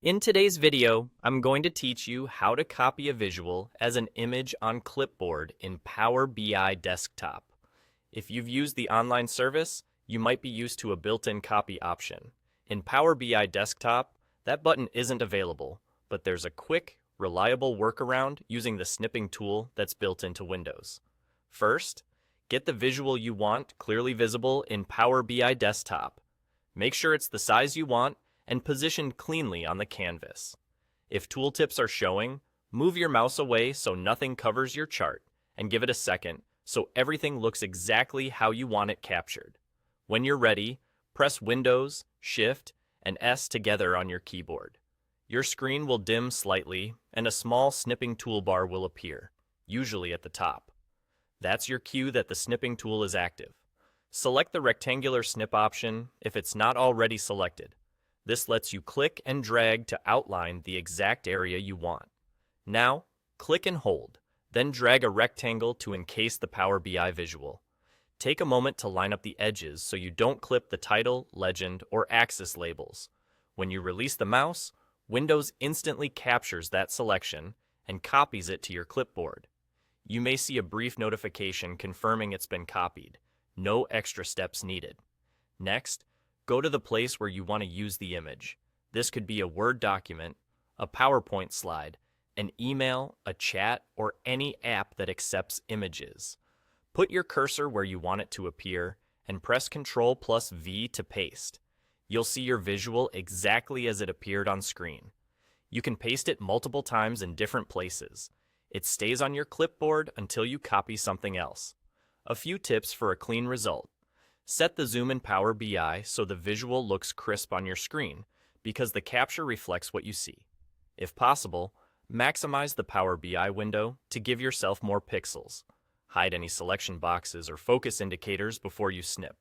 In today's video, I'm going to teach you how to copy a visual as an image on Clipboard in Power BI Desktop. If you've used the online service, you might be used to a built-in copy option. In Power BI Desktop, that button isn't available, but there's a quick, reliable workaround using the snipping tool that's built into Windows. First, get the visual you want clearly visible in Power BI Desktop. Make sure it's the size you want and positioned cleanly on the canvas. If tooltips are showing, move your mouse away so nothing covers your chart, and give it a second so everything looks exactly how you want it captured. When you're ready, press Windows, Shift, and S together on your keyboard. Your screen will dim slightly, and a small snipping toolbar will appear, usually at the top. That's your cue that the snipping tool is active. Select the rectangular snip option if it's not already selected. This lets you click and drag to outline the exact area you want. Now, click and hold, then drag a rectangle to encase the Power BI visual. Take a moment to line up the edges so you don't clip the title, legend, or axis labels. When you release the mouse, Windows instantly captures that selection and copies it to your clipboard. You may see a brief notification confirming it's been copied. No extra steps needed. Next, go to the place where you want to use the image. This could be a Word document, a PowerPoint slide, an email, a chat, or any app that accepts images. Put your cursor where you want it to appear and press Ctrl+V to paste. You'll see your visual exactly as it appeared on screen. You can paste it multiple times in different places. It stays on your clipboard until you copy something else. A few tips for a clean result. Set the zoom in Power BI so the visual looks crisp on your screen, because the capture reflects what you see. If possible, maximize the Power BI window to give yourself more pixels. Hide any selection boxes or focus indicators before you snip.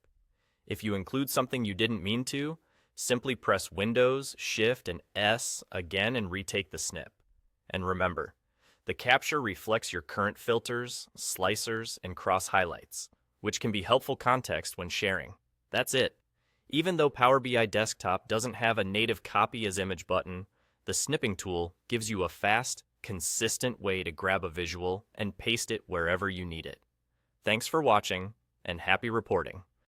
If you include something you didn't mean to, simply press Windows, Shift, and S again and retake the snip. And remember, the capture reflects your current filters, slicers, and cross highlights, which can be helpful context when sharing. That's it. Even though Power BI Desktop doesn't have a native copy as image button, the snipping tool gives you a fast, consistent way to grab a visual and paste it wherever you need it. Thanks for watching, and happy reporting.